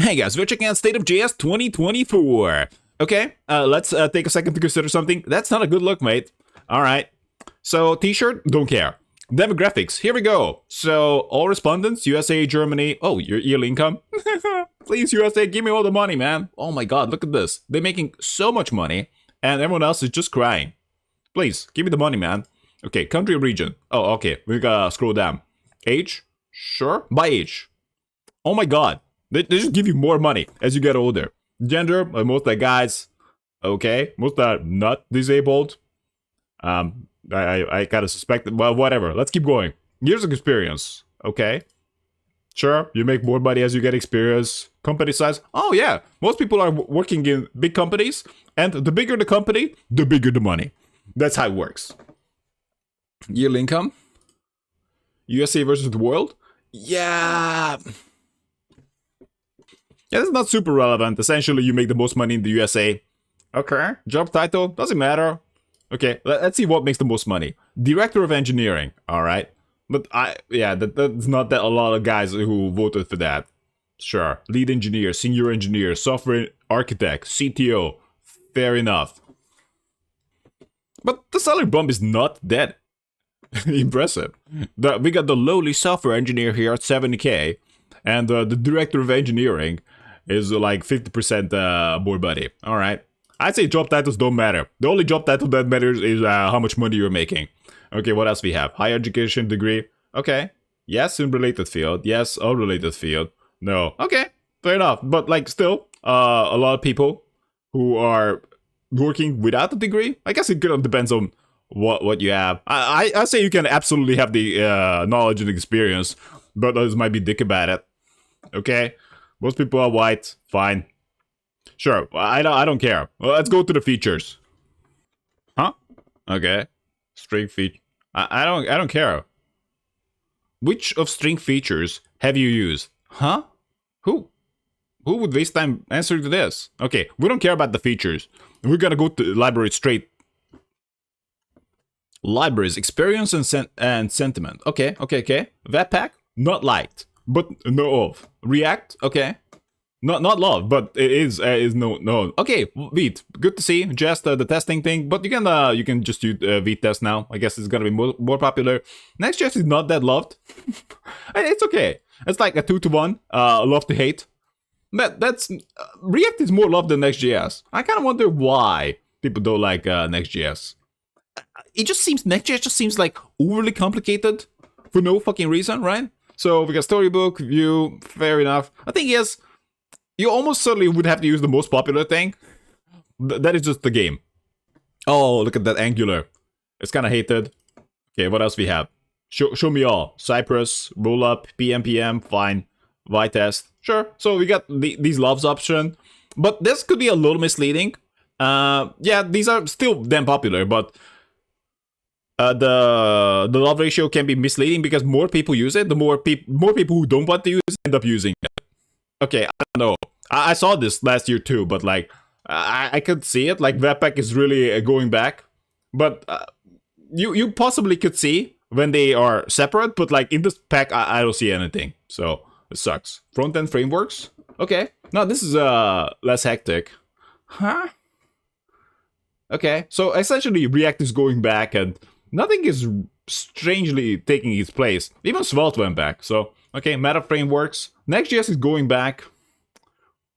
Hey guys, we're checking out State of JS 2024. Okay, let's take a second to consider something. That's not a good look, mate. Alright, so t-shirt, don't care. Demographics, here we go. So, all respondents, USA, Germany. Oh, your yearly income? Please, USA, give me all the money, man. Oh my god, look at this. They're making so much money, and everyone else is just crying. Please, give me the money, man. Okay, country or region. Oh, okay, we gotta scroll down. Age? Sure, by age. Oh my god. They just give you more money as you get older. Gender, most are guys. Okay, most are not disabled. I kind of suspect it. Well, whatever. Let's keep going. Years of experience. Okay. Sure, you make more money as you get experience. Company size. Oh yeah, most people are working in big companies, and the bigger the company, the bigger the money. That's how it works. Yearly income. USA versus the world. Yeah. Yeah, that's not super relevant. Essentially, you make the most money in the USA. Okay. Job title, doesn't matter. Okay, let's see what makes the most money. Director of Engineering, alright. But that's not that a lot of guys who voted for that. Sure. Lead Engineer, Senior Engineer, Software Architect, CTO. Fair enough. But the salary bump is not that impressive. We got the lowly Software Engineer here at 70k. And the Director of Engineering is like 50% more money. Alright. I'd say job titles don't matter. The only job title that matters is how much money you're making. Okay, what else we have? Higher education degree. Okay. Yes, in related field. Yes, unrelated field. No. Okay, fair enough. But like still, a lot of people who are working without a degree. I guess it kind of depends on what you have. I say you can absolutely have the knowledge and experience, but others might be dick about it. Okay, most people are white. Fine, sure. I don't care. Well, let's go to the features. Huh? Okay. String feature. I don't care. Which of string features have you used? Huh? Who would waste time answering to this? Okay, we don't care about the features. We're gonna go to library straight. Libraries, experience and sentiment. Okay. Webpack, not liked. But no of. React, okay. Not love, but it is no. Okay, Vite, good to see. Just the testing thing, but you can just use Vite test now. I guess it's gonna be more popular. Next.js is not that loved. It's okay. It's like a 2-to-1. Love to hate. That's React is more loved than Next.js. I kind of wonder why people don't like Next.js. Next.js just seems like overly complicated for no fucking reason, right? So we got storybook, view, fair enough. I think yes, you almost certainly would have to use the most popular thing. That is just the game. Oh, look at that Angular. It's kind of hated. Okay, what else we have? Show me all. Cypress, rollup, PMPM, fine. Vitest, sure. So we got these loves option, but this could be a little misleading. Yeah, these are still damn popular, but the love ratio can be misleading because more people use it. The more people who don't want to use it end up using it. Okay, I don't know. I saw this last year too, but like I could see it. Like Webpack is really going back, but you possibly could see when they are separate. But like in this pack, I don't see anything. So it sucks. Front end frameworks. Okay, no, this is less hectic. Huh? Okay, so essentially React is going back and nothing is strangely taking its place. Even Svelte went back. So, okay, meta frameworks. Next.js is going back.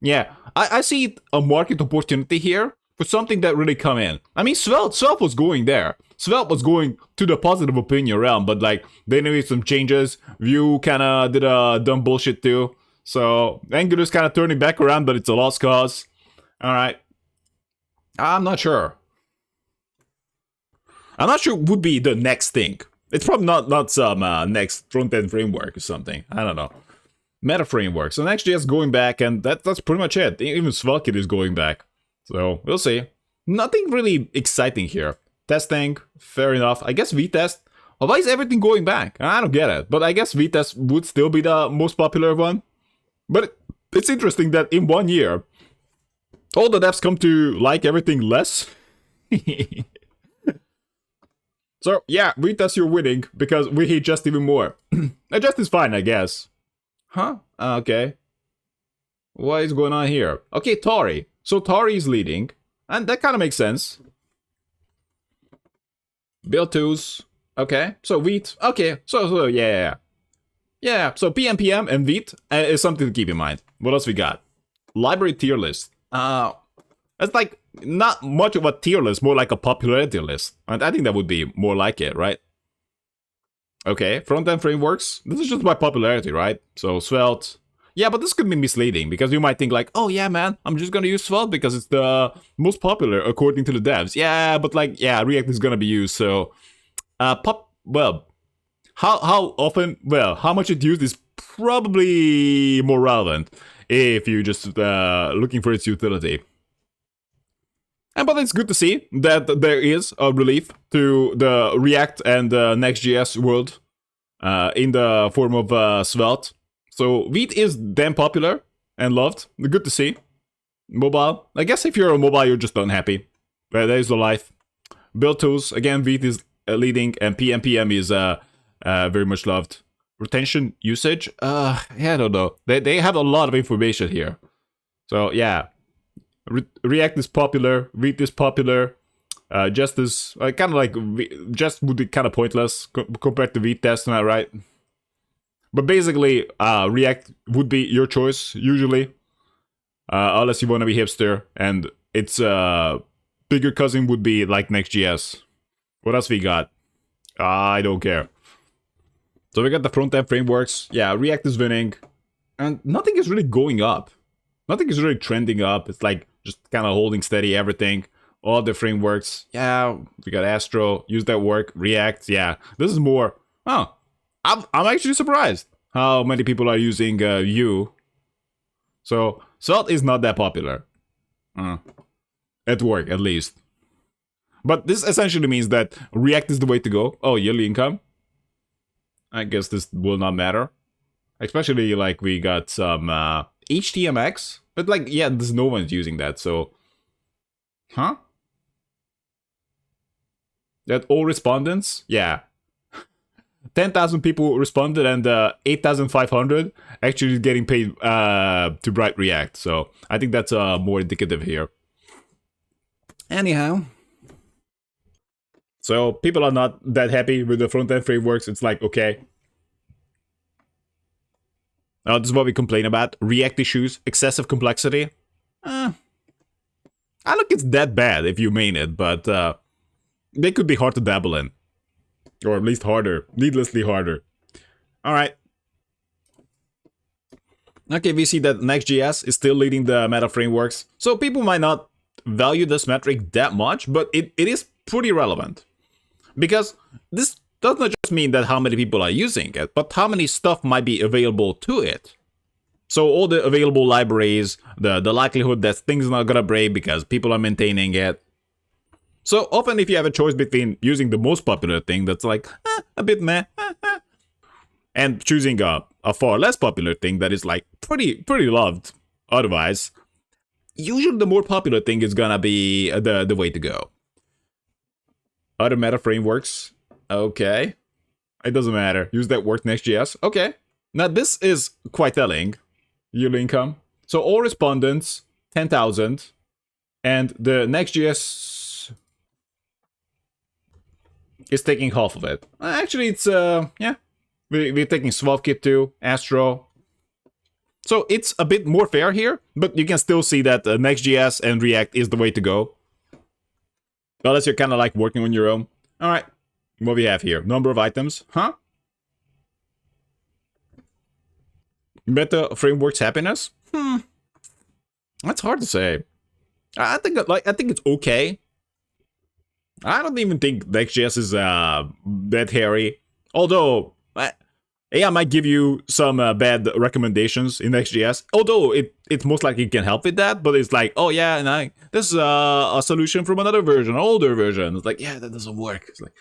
Yeah, I see a market opportunity here for something that really come in. I mean, Svelte was going there. Svelte was going to the positive opinion realm, but like, they made some changes. Vue kind of did a dumb bullshit too. So, Angular's kind of turning back around, but it's a lost cause. Alright. I'm not sure. Would be the next thing. It's probably not some next front-end framework or something. I don't know. Meta framework. So Next.js going back, and that's pretty much it. Even Svelte is going back. So we'll see. Nothing really exciting here. Testing, fair enough. I guess VTest. Well, why is everything going back? I don't get it. But I guess VTest would still be the most popular one. But it's interesting that in 1 year, all the devs come to like everything less. So, yeah, VTest you're winning, because we hate Jest even more. Jest is fine, I guess. Huh? Okay. What is going on here? Okay, Tori. So Tori is leading, and that kind of makes sense. Build tools. Okay, so Vite. Okay, so yeah. Yeah, so PM and Vite is something to keep in mind. What else we got? Library tier list. It's like not much of a tier list, more like a popularity list. And I think that would be more like it, right? Okay, front-end frameworks. This is just by popularity, right? So Svelte. Yeah, but this could be misleading because you might think like, oh yeah, man, I'm just gonna use Svelte because it's the most popular according to the devs. Yeah, but like, yeah, React is gonna be used. So, well, how often? Well, how much it's used is probably more relevant if you're just looking for its utility. But it's good to see that there is a relief to the React and Next.js world in the form of Svelte. So Vite is damn popular and loved. Good to see. Mobile. I guess if you're a mobile, you're just unhappy. But that is the life. Build tools. Again, Vite is leading, and PM is very much loved. Retention usage. Yeah, I don't know. They have a lot of information here. So yeah. React is popular, Vite is popular, just as kind of like just would be kind of pointless compared to Vite test, right? But basically, React would be your choice usually, unless you want to be hipster, and its bigger cousin would be like Next.js. What else we got? I don't care. So we got the front-end frameworks. Yeah, React is winning, and nothing is really going up. Nothing is really trending up. It's like just kind of holding steady everything. All the frameworks. Yeah, we got Astro. Use that work. React. Yeah, this is more. Oh, I'm actually surprised how many people are using Vue. So Svelte is not that popular. At work, at least. But this essentially means that React is the way to go. Oh, yearly income. I guess this will not matter. Especially like we got some HTMX. But like, yeah, there's no one's using that, so... Huh? That all respondents? Yeah. 10,000 people responded and 8,500 actually getting paid to write React. So I think that's more indicative here. Anyhow. So people are not that happy with the front-end frameworks. It's like, okay. This is what we complain about. React issues, excessive complexity. I don't think it's that bad if you mean it, but they could be hard to dabble in. Or at least harder. Needlessly harder. Alright. Okay, we see that Next.js is still leading the meta frameworks. So people might not value this metric that much, but it is pretty relevant. Because this does not just mean that how many people are using it, but how many stuff might be available to it. So all the available libraries, the likelihood that things are not gonna break because people are maintaining it. So often if you have a choice between using the most popular thing that's like, a bit meh, and choosing a far less popular thing that is like pretty loved otherwise, usually the more popular thing is gonna be the way to go. Other meta frameworks. Okay. It doesn't matter. Use that work Next.js. Okay. Now this is quite telling. Yearly income. So all respondents, 10,000. And the Next.js is taking half of it. Actually, it's, yeah. We're taking SwapKit too. Astro. So it's a bit more fair here. But you can still see that Next.js and React is the way to go. Unless you're kind of like working on your own. Alright. What we have here? Number of items. Huh? Meta frameworks happiness? That's hard to say. I think it's okay. I don't even think Next.js is that hairy. Although AI might give you some bad recommendations in Next.js. Although it most likely can help with that, but it's like, oh yeah, and this is a solution from another version, an older version. It's like, yeah, that doesn't work. It's like,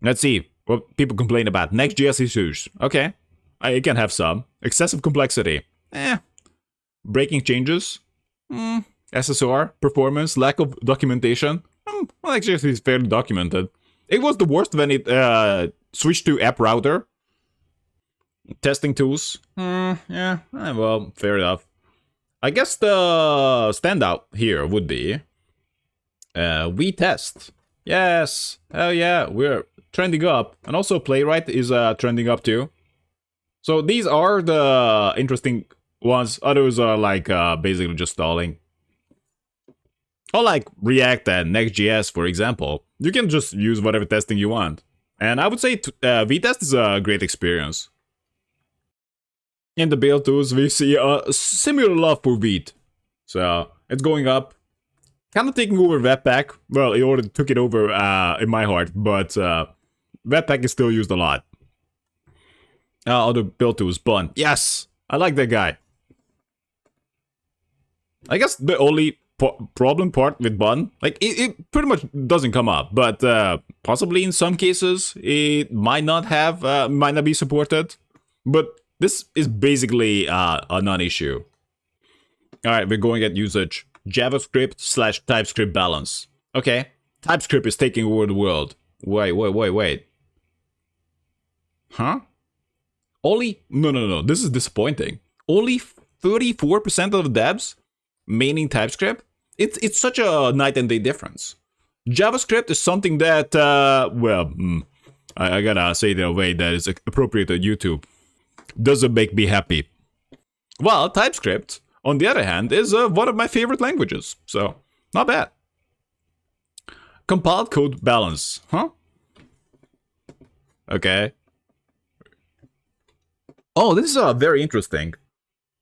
let's see what people complain about. Next.js issues. Okay, I can have some. Excessive complexity. Breaking changes. SSR. Performance. Lack of documentation. Well, Next.js is fairly documented. It was the worst when it switched to app router. Testing tools. Yeah, well, fair enough. I guess the standout here would be we test. Yes, hell yeah, we're trending up. And also Playwright is trending up too. So these are the interesting ones. Others are like basically just stalling. Or like React and Next.js, for example. You can just use whatever testing you want. And I would say VTest is a great experience. In the build tools, we see a similar love for Vite. So it's going up. Kind of taking over Webpack. Well, it already took it over in my heart, but Webpack is still used a lot. Other build tools, Bun. Yes! I like that guy. I guess the only problem part with Bun, like it pretty much doesn't come up, but possibly in some cases it might not be supported. But this is basically a non-issue. All right, we're going at usage. JavaScript / TypeScript balance. Okay, TypeScript is taking over the world. Wait. Huh? No. This is disappointing. Only 34% of the devs maining TypeScript. It's such a night and day difference. JavaScript is something that, I gotta say it in a way that is appropriate to YouTube. Doesn't make me happy. Well, TypeScript, on the other hand, is one of my favorite languages. So, not bad. Compiled code balance. Huh? Okay. Oh, this is a very interesting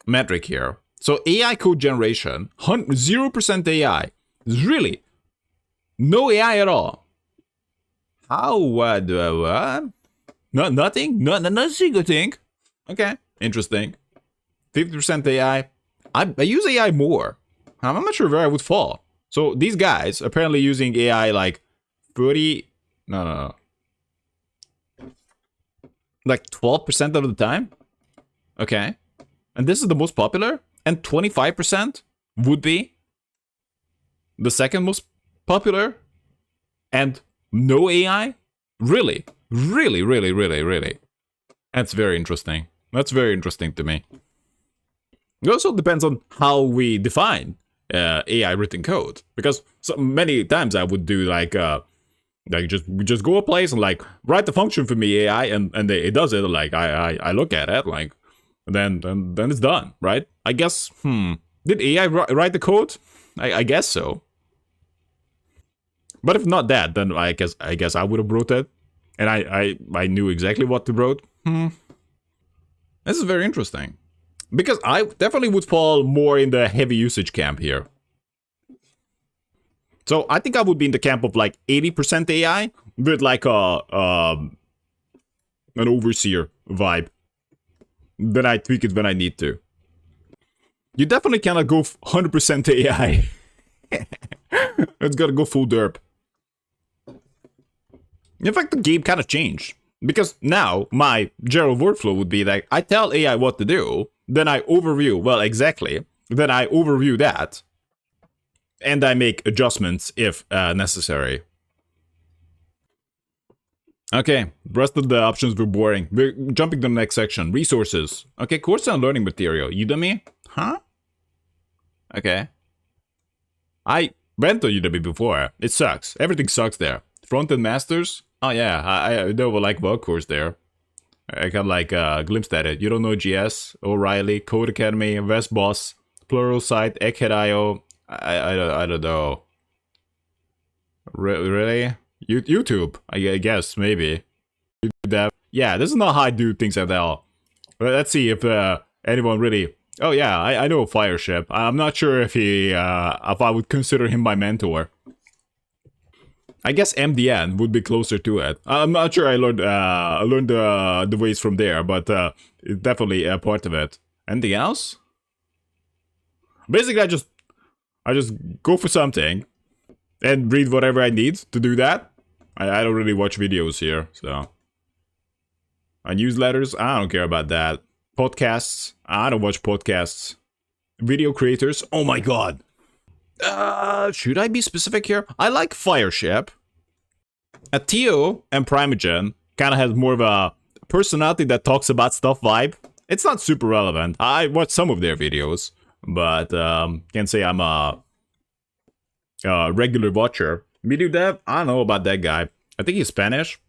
metric here. So AI code generation, 0% AI. Really? No AI at all. How? What? Nothing? Not a single thing. Okay, interesting. 50% AI. I use AI more. I'm not sure where I would fall. So these guys apparently using AI like 30... No. Like 12% of the time? Okay. And this is the most popular? And 25% would be the second most popular? And no AI? Really? Really? That's very interesting. That's very interesting to me. It also depends on how we define AI written code. Because so many times I would do like just go a place and like write the function for me AI and it does it. Like I look at it like then it's done, right? I guess did AI write the code? I guess so. But if not that, then I guess I would have wrote it, and I knew exactly what to wrote. This is very interesting, because I definitely would fall more in the heavy usage camp here. So I think I would be in the camp of like 80% AI with like an overseer vibe. Then I tweak it when I need to. You definitely cannot go 100% AI. It's gotta go full derp. In fact, the game kind of changed. Because now, my general workflow would be like, I tell AI what to do, then I overview, well, exactly, then I overview that, and I make adjustments if necessary. Okay, the rest of the options were boring. We're jumping to the next section. Resources. Okay, course and learning material. Udemy? Huh? Okay. I went to Udemy before. It sucks. Everything sucks there. Front-end masters? Oh yeah, I know like web course there. I got like a glimpse at it. You don't know GS, O'Reilly, Code Academy, Westboss, Pluralsight, Egghead.io. I don't know. Really? YouTube, I guess, maybe. Yeah, this is not how I do things at all. Let's see if anyone really... Oh yeah, I know Fireship. I'm not sure if I would consider him my mentor. I guess MDN would be closer to it. I'm not sure I learned the ways from there, but it's definitely a part of it. Anything else? Basically, I just go for something and read whatever I need to do that. I don't really watch videos here, so. Newsletters, I don't care about that. Podcasts, I don't watch podcasts. Video creators, oh my god. Should I be specific here? I like Fireship. Tio and Primogen kind of has more of a personality that talks about stuff vibe. It's not super relevant. I watch some of their videos. but can't say I'm a regular watcher. Video dev, I don't know about that guy. I think he's Spanish.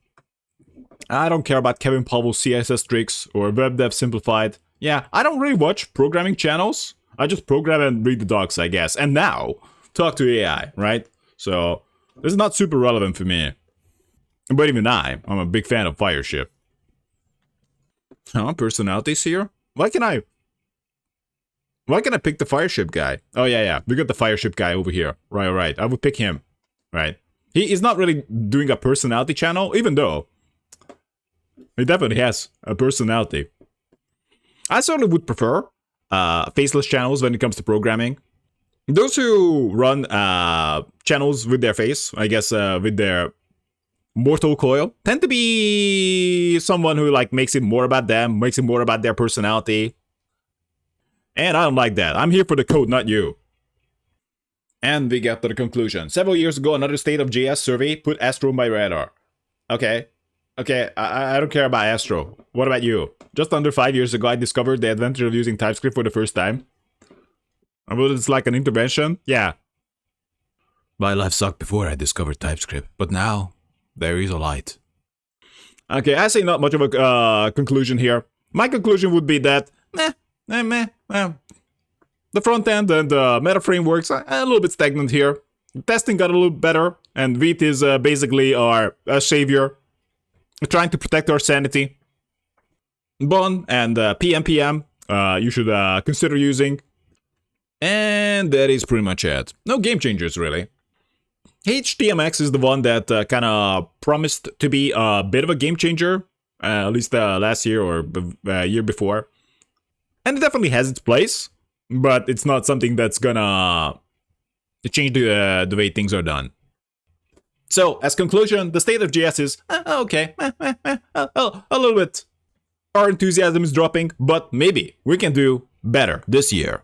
I don't care about Kevin Pavel's CSS tricks or Web Dev Simplified. Yeah, I don't really watch programming channels. I just program and read the docs, I guess. And now, talk to AI, right? So, this is not super relevant for me. But even I'm a big fan of Fireship. Huh? Personalities here? Why can I pick the Fireship guy? Oh, yeah. We got the Fireship guy over here. Right. I would pick him. Right. He is not really doing a personality channel, even though he definitely has a personality. I certainly would prefer faceless channels when it comes to programming. Those who run channels with their face, I guess with their mortal coil, tend to be someone who like makes it more about them, makes it more about their personality. And I don't like that. I'm here for the code, not you. And we get to the conclusion. Several years ago, another State of JS survey put Astro on my radar. Okay, I don't care about Astro. What about you? Just under 5 years ago, I discovered the advantage of using TypeScript for the first time. Well, it's like an intervention? Yeah. My life sucked before I discovered TypeScript, but now, there is a light. Okay, I say not much of a conclusion here. My conclusion would be that, the front end and meta frameworks are a little bit stagnant here. Testing got a little better, and Vite is basically our savior, trying to protect our sanity. Bon and PMPM, you should consider using. And that is pretty much it. No game changers, really. HTMX is the one that kind of promised to be a bit of a game changer, at least last year or year before. And it definitely has its place, but it's not something that's gonna change the way things are done. So, as conclusion, the state of JS is okay, a little bit. Our enthusiasm is dropping, but maybe we can do better this year.